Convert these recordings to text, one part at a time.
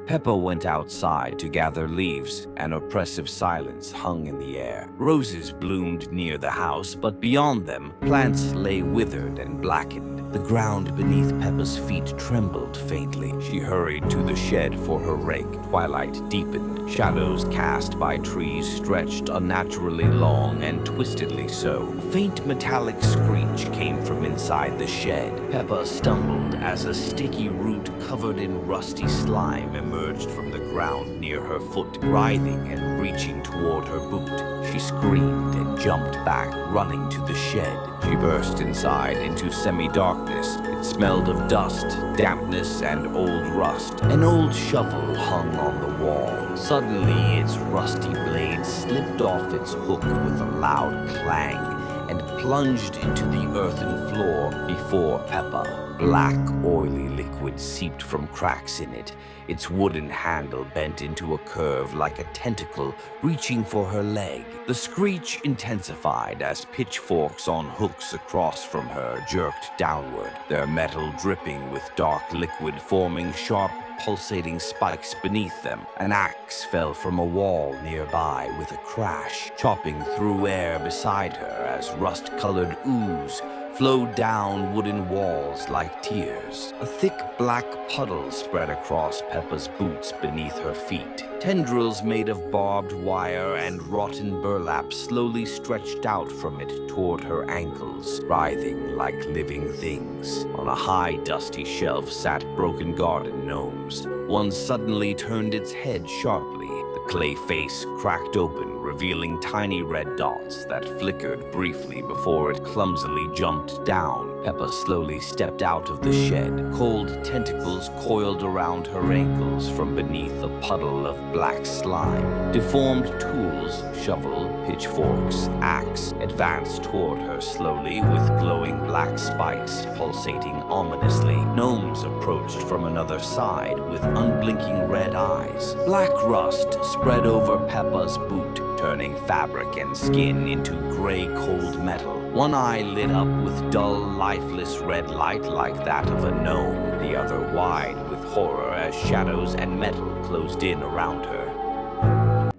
Peppa went outside to gather leaves. An oppressive silence hung in the air. Roses bloomed near the house, but beyond them, plants lay withered and blackened. The ground beneath Peppa's feet trembled faintly. She hurried to the shed for her rake. Twilight deepened. Shadows cast by trees stretched unnaturally long and twistedly so. A faint metallic screech came from inside the shed. Peppa stumbled as a sticky root covered in rusty slime emerged from the ground near her foot, writhing and reaching toward her boot. She screamed and jumped back, running to the shed. She burst inside into semi-darkness. It smelled of dust, dampness, and old rust. An old shovel hung on the wall. Suddenly, its rusty blade slipped off its hook with a loud clang and plunged into the earthen floor before Peppa. Black, oily liquid seeped from cracks in it. Its wooden handle bent into a curve like a tentacle reaching for her leg. The screech intensified as pitchforks on hooks across from her jerked downward, their metal dripping with dark liquid forming sharp, pulsating spikes beneath them. An axe fell from a wall nearby with a crash, chopping through air beside her as rust-colored ooze flowed down wooden walls like tears. A thick black puddle spread across Peppa's boots beneath her feet. Tendrils made of barbed wire and rotten burlap slowly stretched out from it toward her ankles, writhing like living things. On a high, dusty shelf sat broken garden gnomes. One suddenly turned its head sharply. The clay face cracked open, revealing tiny red dots that flickered briefly before it clumsily jumped down. Peppa slowly stepped out of the shed. Cold tentacles coiled around her ankles from beneath a puddle of black slime. Deformed tools, shovel, pitchforks, axe, advanced toward her slowly with glowing black spikes pulsating ominously. Gnomes approached from another side with unblinking red eyes. Black rust spread over Peppa's boot, turning fabric and skin into gray cold metal. One eye lit up with dull, lifeless red light like that of a gnome, the other wide with horror as shadows and metal closed in around her.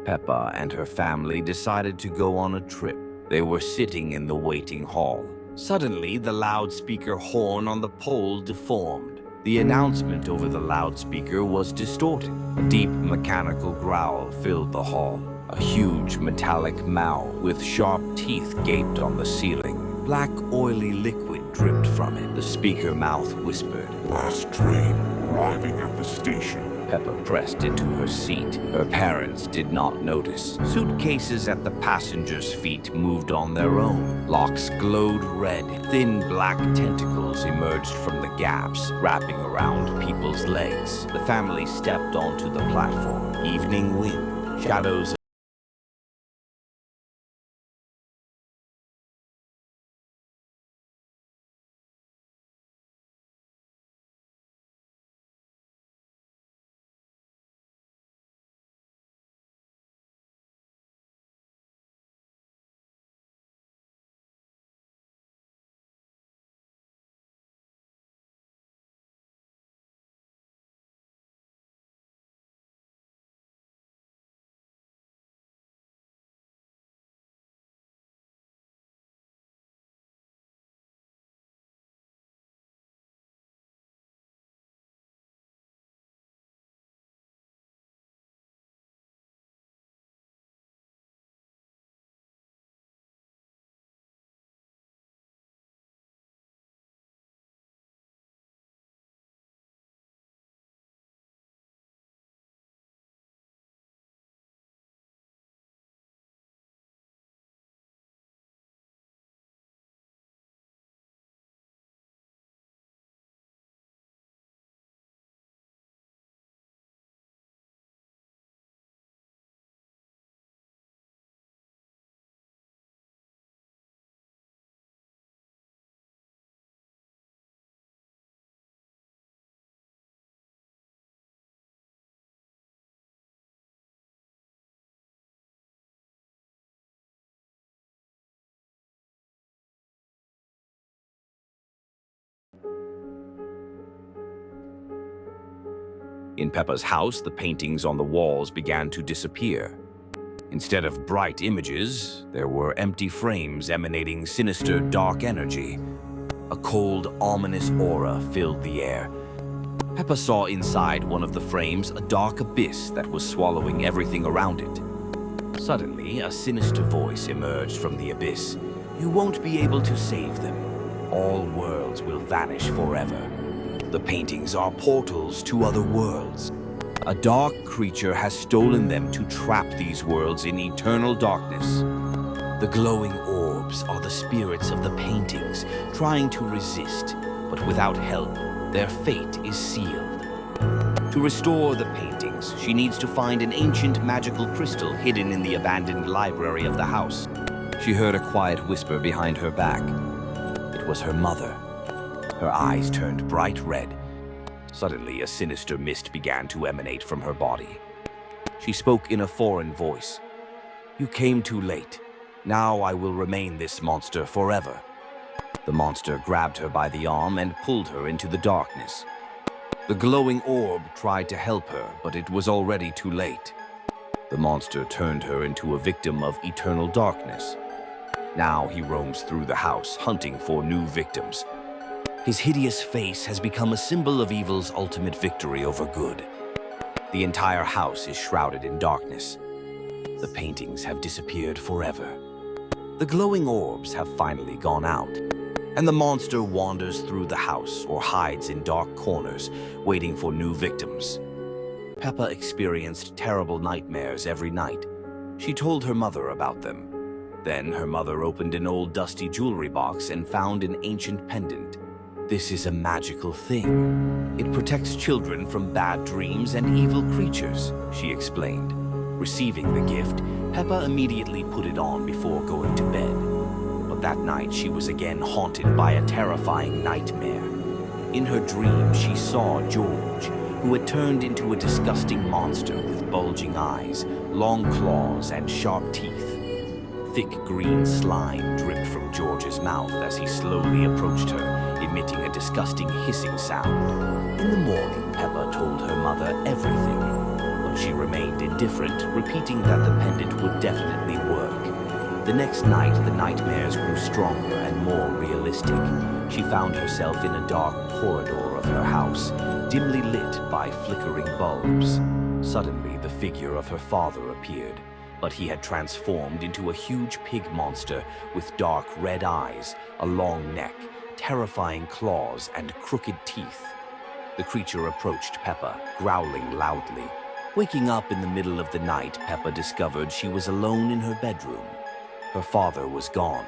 Peppa and her family decided to go on a trip. They were sitting in the waiting hall. Suddenly, the loudspeaker horn on the pole deformed. The announcement over the loudspeaker was distorted. A deep mechanical growl filled the hall. A huge metallic mouth with sharp teeth gaped on the ceiling. Black, oily liquid dripped from it. The speaker mouth whispered, "Last train arriving at the station." Peppa pressed into her seat. Her parents did not notice. Suitcases at the passengers' feet moved on their own. Locks glowed red. Thin black tentacles emerged from the gaps, wrapping around people's legs. The family stepped onto the platform. Evening wind, shadows In Peppa's house, the paintings on the walls began to disappear. Instead of bright images, there were empty frames emanating sinister, dark energy. A cold, ominous aura filled the air. Peppa saw inside one of the frames a dark abyss that was swallowing everything around it. Suddenly, a sinister voice emerged from the abyss. "You won't be able to save them. All worlds will vanish forever. The paintings are portals to other worlds. A dark creature has stolen them to trap these worlds in eternal darkness. The glowing orbs are the spirits of the paintings, trying to resist, but without help, their fate is sealed. To restore the paintings, she needs to find an ancient magical crystal hidden in the abandoned library of the house." She heard a quiet whisper behind her back. It was her mother. Her eyes turned bright red. Suddenly, a sinister mist began to emanate from her body. She spoke in a foreign voice. "You came too late. Now I will remain this monster forever." The monster grabbed her by the arm and pulled her into the darkness. The glowing orb tried to help her, but it was already too late. The monster turned her into a victim of eternal darkness. Now he roams through the house, hunting for new victims. His hideous face has become a symbol of evil's ultimate victory over good. The entire house is shrouded in darkness. The paintings have disappeared forever. The glowing orbs have finally gone out, and the monster wanders through the house or hides in dark corners, waiting for new victims. Peppa experienced terrible nightmares every night. She told her mother about them. Then her mother opened an old dusty jewelry box and found an ancient pendant. "This is a magical thing. It protects children from bad dreams and evil creatures," she explained. Receiving the gift, Peppa immediately put it on before going to bed. But that night she was again haunted by a terrifying nightmare. In her dream, she saw George, who had turned into a disgusting monster with bulging eyes, long claws, and sharp teeth. Thick green slime dripped from George's mouth as he slowly approached her, emitting a disgusting hissing sound. In the morning, Peppa told her mother everything, but she remained indifferent, repeating that the pendant would definitely work. The next night, the nightmares grew stronger and more realistic. She found herself in a dark corridor of her house, dimly lit by flickering bulbs. Suddenly, the figure of her father appeared, but he had transformed into a huge pig monster with dark red eyes, a long neck, terrifying claws, and crooked teeth. The creature approached Peppa, growling loudly. Waking up in the middle of the night, Peppa discovered she was alone in her bedroom. Her father was gone.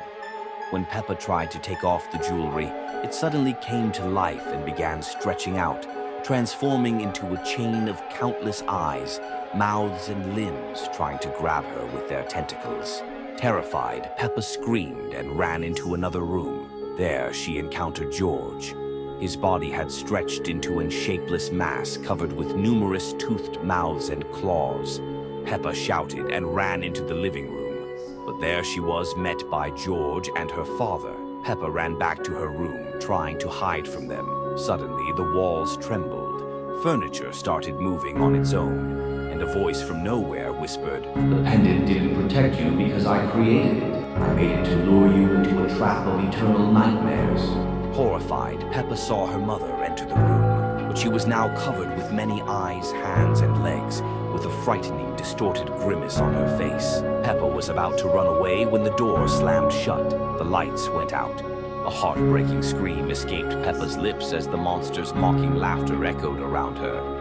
When Peppa tried to take off the jewelry, it suddenly came to life and began stretching out, transforming into a chain of countless eyes, mouths, and limbs trying to grab her with their tentacles. Terrified, Peppa screamed and ran into another room. There, she encountered George. His body had stretched into a shapeless mass covered with numerous toothed mouths and claws. Peppa shouted and ran into the living room, but there she was met by George and her father. Peppa ran back to her room, trying to hide from them. Suddenly, the walls trembled. Furniture started moving on its own, and a voice from nowhere whispered, "The pendant didn't protect you because I created it. I made it to lure you into a trap of eternal nightmares." Horrified, Peppa saw her mother enter the room, but she was now covered with many eyes, hands, and legs, with a frightening, distorted grimace on her face. Peppa was about to run away when the door slammed shut. The lights went out. A heartbreaking scream escaped Peppa's lips as the monster's mocking laughter echoed around her.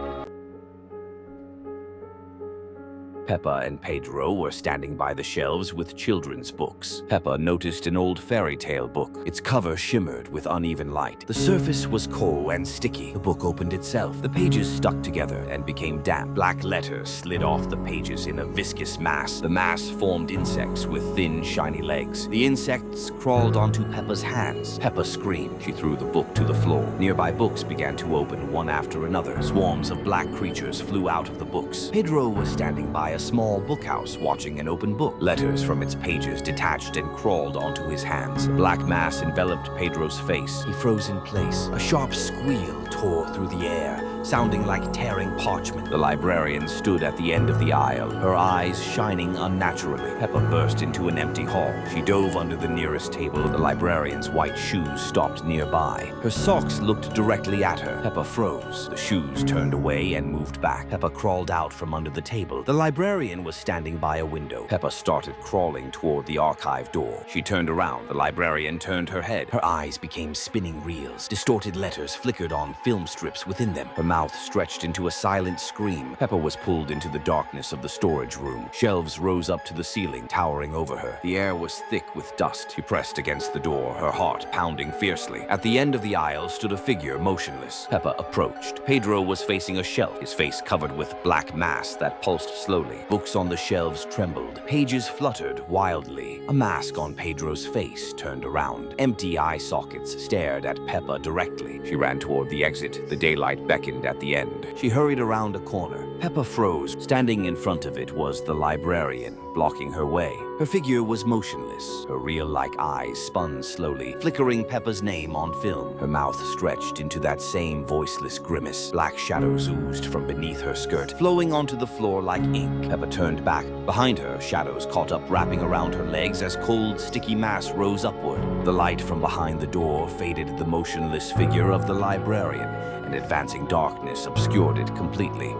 Peppa and Pedro were standing by the shelves with children's books. Peppa noticed an old fairy tale book. Its cover shimmered with uneven light. The surface was cold and sticky. The book opened itself. The pages stuck together and became damp. Black letters slid off the pages in a viscous mass. The mass formed insects with thin, shiny legs. The insects crawled onto Peppa's hands. Peppa screamed. She threw the book to the floor. Nearby books began to open one after another. Swarms of black creatures flew out of the books. Pedro was standing by a small bookhouse watching an open book. Letters from its pages detached and crawled onto his hands. A black mass enveloped Pedro's face. He froze in place. A sharp squeal tore through the air. sounding like tearing parchment. The librarian stood at the end of the aisle, her eyes shining unnaturally. Peppa burst into an empty hall. She dove under the nearest table. The librarian's white shoes stopped nearby. Her socks looked directly at her. Peppa froze. The shoes turned away and moved back. Peppa crawled out from under the table. The librarian was standing by a window. Peppa started crawling toward the archive door. She turned around. The librarian turned her head. Her eyes became spinning reels. Distorted letters flickered on film strips within them. Her mouth stretched into a silent scream. Peppa was pulled into the darkness of the storage room. Shelves rose up to the ceiling, towering over her. The air was thick with dust. She pressed against the door, her heart pounding fiercely. At the end of the aisle stood a figure, motionless. Peppa approached. Pedro was facing a shelf, his face covered with black mass that pulsed slowly. Books on the shelves trembled. Pages fluttered wildly. A mask on Pedro's face turned around. Empty eye sockets stared at Peppa directly. She ran toward the exit. The daylight beckoned at the end. She hurried around a corner. Peppa froze. Standing in front of it was the librarian, blocking her way. Her figure was motionless. Her reel-like eyes spun slowly, flickering Peppa's name on film. Her mouth stretched into that same voiceless grimace. Black shadows oozed from beneath her skirt, flowing onto the floor like ink. Peppa turned back. Behind her, shadows caught up, wrapping around her legs as cold, sticky mass rose upward. The light from behind the door faded the motionless figure of the librarian, and advancing darkness obscured it completely.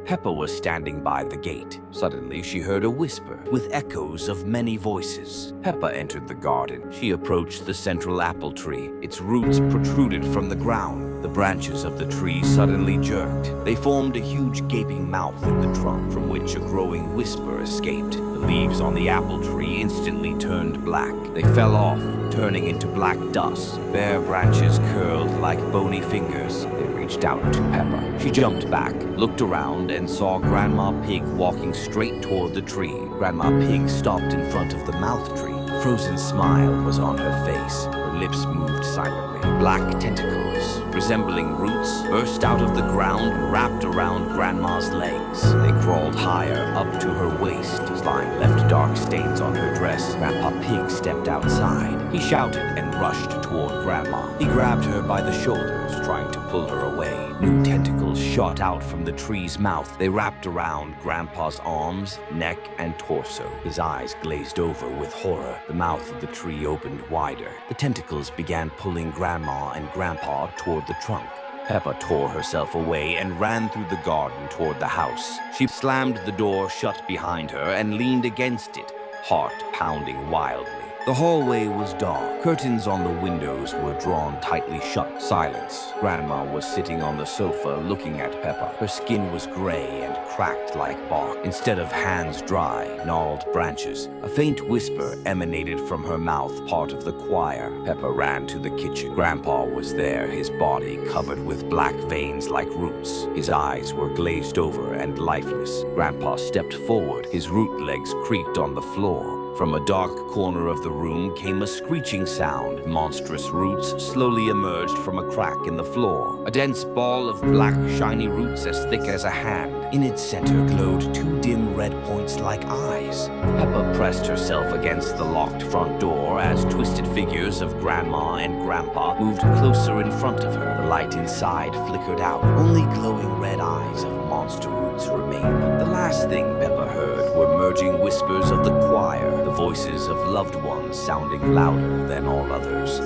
Peppa was standing by the gate. Suddenly, she heard a whisper with echoes of many voices. Peppa entered the garden. She approached the central apple tree. Its roots protruded from the ground. The branches of the tree suddenly jerked. They formed a huge gaping mouth in the trunk from which a growing whisper escaped. The leaves on the apple tree instantly turned black. They fell off, turning into black dust. Bare branches curled like bony fingers. They reached out to Peppa. She jumped back, looked around, and saw Grandma Pig walking straight toward the tree. Grandma Pig stopped in front of the mouth tree. A frozen smile was on her face. Her lips moved silently. Black tentacles, resembling roots, burst out of the ground and wrapped around Grandma's legs. They crawled higher, up to her waist. Slime left dark stains on her dress. Grandpa Pig stepped outside. He shouted and rushed toward Grandma. He grabbed her by the shoulders, trying to pull her away. New tentacles shot out from the tree's mouth. They wrapped around Grandpa's arms, neck, and torso. His eyes glazed over with horror. The mouth of the tree opened wider. The tentacles began pulling Grandma and Grandpa toward the trunk. Peppa tore herself away and ran through the garden toward the house. She slammed the door shut behind her and leaned against it, heart pounding wildly. The hallway was dark. Curtains on the windows were drawn tightly shut. Silence. Grandma was sitting on the sofa looking at Peppa. Her skin was gray and cracked like bark. Instead of hands dry, gnarled branches. A faint whisper emanated from her mouth, part of the choir. Peppa ran to the kitchen. Grandpa was there, his body covered with black veins like roots. His eyes were glazed over and lifeless. Grandpa stepped forward. His root legs creaked on the floor. From a dark corner of the room came a screeching sound. Monstrous roots slowly emerged from a crack in the floor. A dense ball of black, shiny roots as thick as a hand. In its center glowed two dim red points like eyes. Peppa pressed herself against the locked front door as twisted figures of Grandma and Grandpa moved closer in front of her. The light inside flickered out. Only glowing red eyes of monster roots remained. The last thing Peppa heard were merging whispers of the choir, the voices of loved ones sounding louder than all others.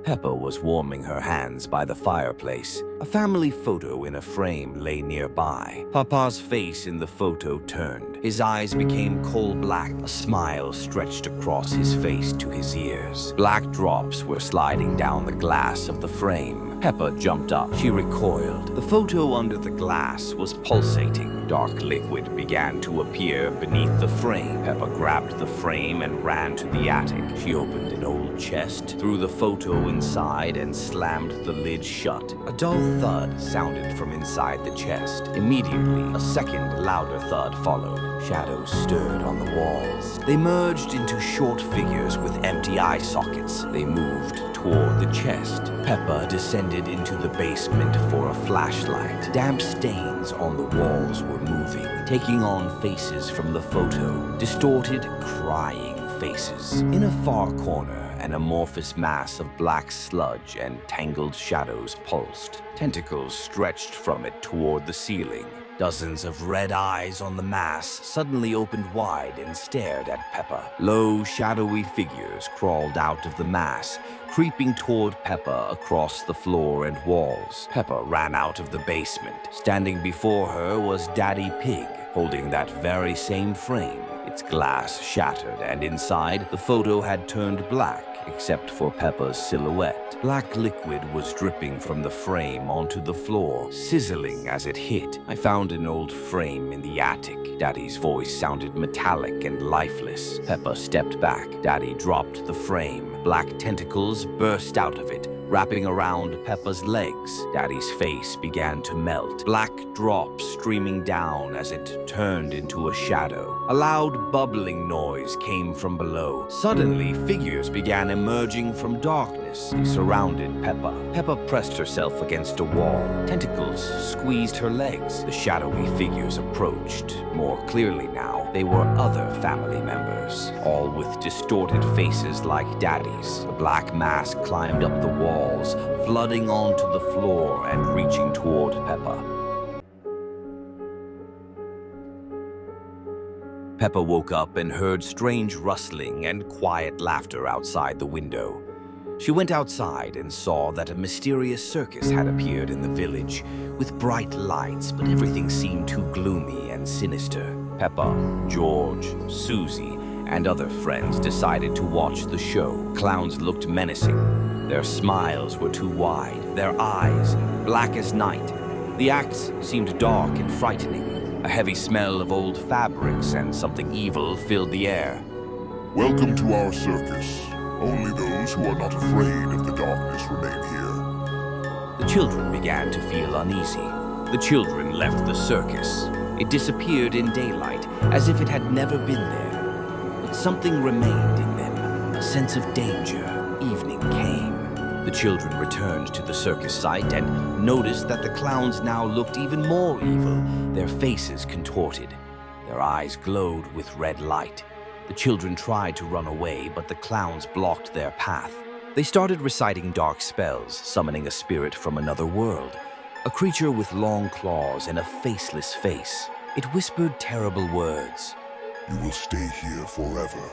Peppa was warming her hands by the fireplace. A family photo in a frame lay nearby. Papa's face in the photo turned. His eyes became coal black. A smile stretched across his face to his ears. Black drops were sliding down the glass of the frame. Peppa jumped up. She recoiled. The photo under the glass was pulsating. Dark liquid began to appear beneath the frame. Peppa grabbed the frame and ran to the attic. She opened an old chest, threw the photo inside, and slammed the lid shut. A dull thud sounded from inside the chest. Immediately, a second, louder thud followed. Shadows stirred on the walls. They merged into short figures with empty eye sockets. They moved toward the chest. Peppa descended into the basement for a flashlight. Damp stains on the walls were moving, taking on faces from the photo. Distorted, crying faces. In a far corner, an amorphous mass of black sludge and tangled shadows pulsed. Tentacles stretched from it toward the ceiling. Dozens of red eyes on the mass suddenly opened wide and stared at Peppa. Low, shadowy figures crawled out of the mass, creeping toward Peppa across the floor and walls. Peppa ran out of the basement. Standing before her was Daddy Pig, holding that very same frame. Its glass shattered, and inside, the photo had turned black, except for Peppa's silhouette. Black liquid was dripping from the frame onto the floor, sizzling as it hit. I found an old frame in the attic. Daddy's voice sounded metallic and lifeless. Peppa stepped back. Daddy dropped the frame. Black tentacles burst out of it, wrapping around Peppa's legs. Daddy's face began to melt, black drops streaming down as it turned into a shadow. A loud bubbling noise came from below. Suddenly, figures began emerging from darkness. They surrounded Peppa. Peppa pressed herself against a wall. Tentacles squeezed her legs. The shadowy figures approached. More clearly now, they were other family members, all with distorted faces like Daddy's. The black mass climbed up the walls, flooding onto the floor and reaching toward Peppa. Peppa woke up and heard strange rustling and quiet laughter outside the window. She went outside and saw that a mysterious circus had appeared in the village with bright lights, but everything seemed too gloomy and sinister. Peppa, George, Susie, and other friends decided to watch the show. Clowns looked menacing. Their smiles were too wide, their eyes black as night. The acts seemed dark and frightening. A heavy smell of old fabrics and something evil filled the air. Welcome to our circus. Only those who are not afraid of the darkness remain here. The children began to feel uneasy. The children left the circus. It disappeared in daylight, as if it had never been there. But something remained in them, a sense of danger. Evening came. The children returned to the circus site and noticed that the clowns now looked even more evil, their faces contorted. Their eyes glowed with red light. The children tried to run away, but the clowns blocked their path. They started reciting dark spells, summoning a spirit from another world, a creature with long claws and a faceless face. It whispered terrible words. You will stay here forever.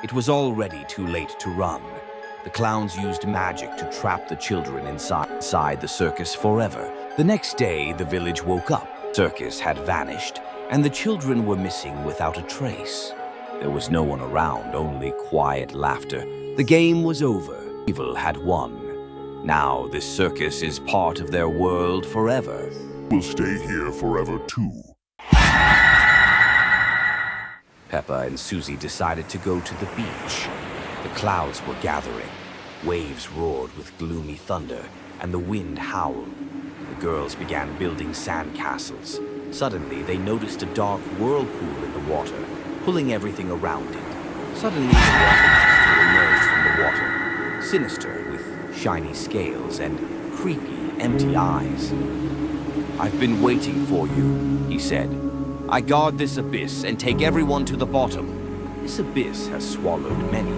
It was already too late to run. The clowns used magic to trap the children inside the circus forever. The next day, the village woke up. Circus had vanished, and the children were missing without a trace. There was no one around, only quiet laughter. The game was over. Evil had won. Now this circus is part of their world forever. We'll stay here forever too. Peppa and Susie decided to go to the beach. The clouds were gathering. Waves roared with gloomy thunder, and the wind howled. The girls began building sand castles. Suddenly, they noticed a dark whirlpool in the water, pulling everything around it. Suddenly, the water monster emerged from the water, sinister with shiny scales and creepy, empty eyes. "I've been waiting for you," he said. "I guard this abyss and take everyone to the bottom. This abyss has swallowed many.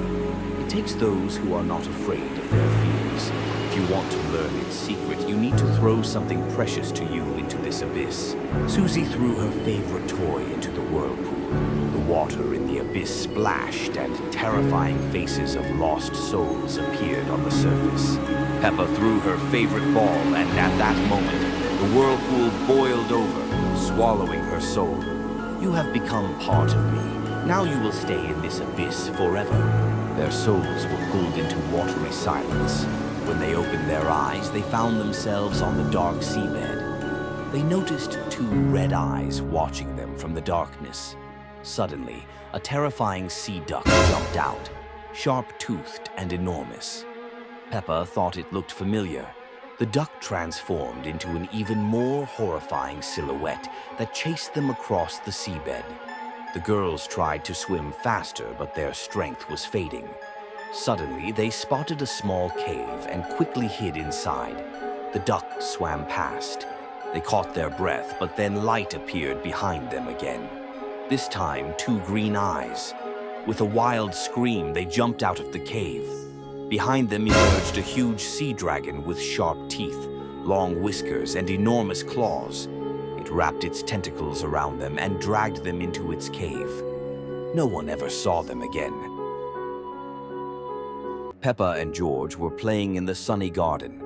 It takes those who are not afraid of their fears. If you want to learn its secret, you need to throw something precious to you into this abyss." Susie threw her favorite toy into the whirlpool. The water in the abyss splashed, and terrifying faces of lost souls appeared on the surface. Peppa threw her favorite ball, and at that moment, the whirlpool boiled over, swallowing her soul. "You have become part of me. Now you will stay in this abyss forever." Their souls were pulled into watery silence. When they opened their eyes, they found themselves on the dark seabed. They noticed two red eyes watching them from the darkness. Suddenly, a terrifying sea duck jumped out, sharp-toothed and enormous. Peppa thought it looked familiar. The duck transformed into an even more horrifying silhouette that chased them across the seabed. The girls tried to swim faster, but their strength was fading. Suddenly, they spotted a small cave and quickly hid inside. The duck swam past. They caught their breath, but then light appeared behind them again. This time, two green eyes. With a wild scream, they jumped out of the cave. Behind them emerged a huge sea dragon with sharp teeth, long whiskers, and enormous claws. It wrapped its tentacles around them and dragged them into its cave. No one ever saw them again. Peppa and George were playing in the sunny garden.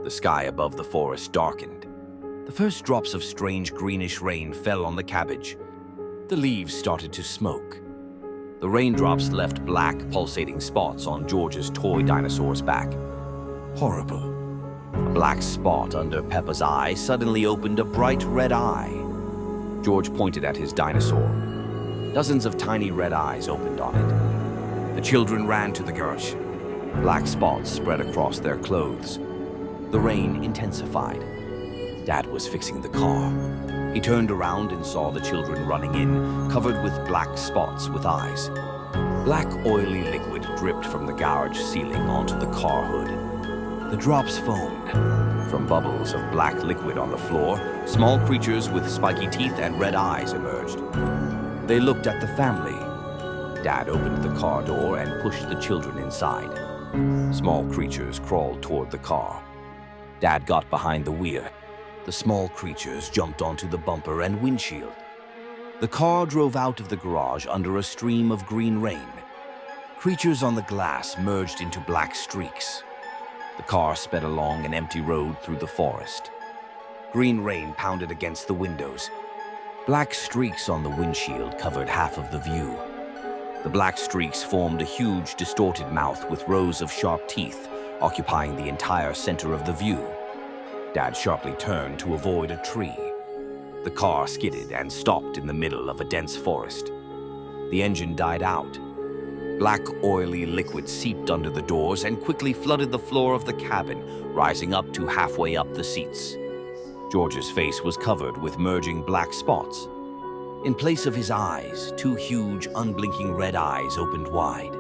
The sky above the forest darkened. The first drops of strange greenish rain fell on the cabbage. The leaves started to smoke. The raindrops left black, pulsating spots on George's toy dinosaur's back. Horrible. A black spot under Peppa's eye suddenly opened a bright red eye. George pointed at his dinosaur. Dozens of tiny red eyes opened on it. The children ran to the garage. Black spots spread across their clothes. The rain intensified. Dad was fixing the car. He turned around and saw the children running in, covered with black spots with eyes. Black oily liquid dripped from the garage ceiling onto the car hood. The drops foamed. From bubbles of black liquid on the floor, small creatures with spiky teeth and red eyes emerged. They looked at the family. Dad opened the car door and pushed the children inside. Small creatures crawled toward the car. Dad got behind the wheel. The small creatures jumped onto the bumper and windshield. The car drove out of the garage under a stream of green rain. Creatures on the glass merged into black streaks. The car sped along an empty road through the forest. Green rain pounded against the windows. Black streaks on the windshield covered half of the view. The black streaks formed a huge, distorted mouth with rows of sharp teeth, occupying the entire center of the view. Dad sharply turned to avoid a tree. The car skidded and stopped in the middle of a dense forest. The engine died out. Black, oily liquid seeped under the doors and quickly flooded the floor of the cabin, rising up to halfway up the seats. George's face was covered with merging black spots. In place of his eyes, two huge, unblinking red eyes opened wide.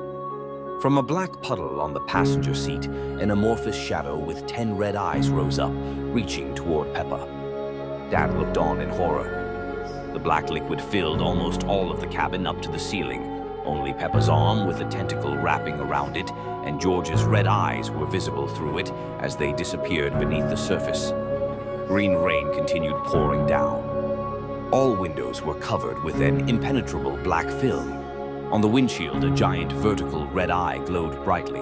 From a black puddle on the passenger seat, an amorphous shadow with 10 red eyes rose up, reaching toward Peppa. Dad looked on in horror. The black liquid filled almost all of the cabin up to the ceiling. Only Peppa's arm with a tentacle wrapping around it, and George's red eyes were visible through it as they disappeared beneath the surface. Green rain continued pouring down. All windows were covered with an impenetrable black film. On the windshield, a giant vertical red eye glowed brightly.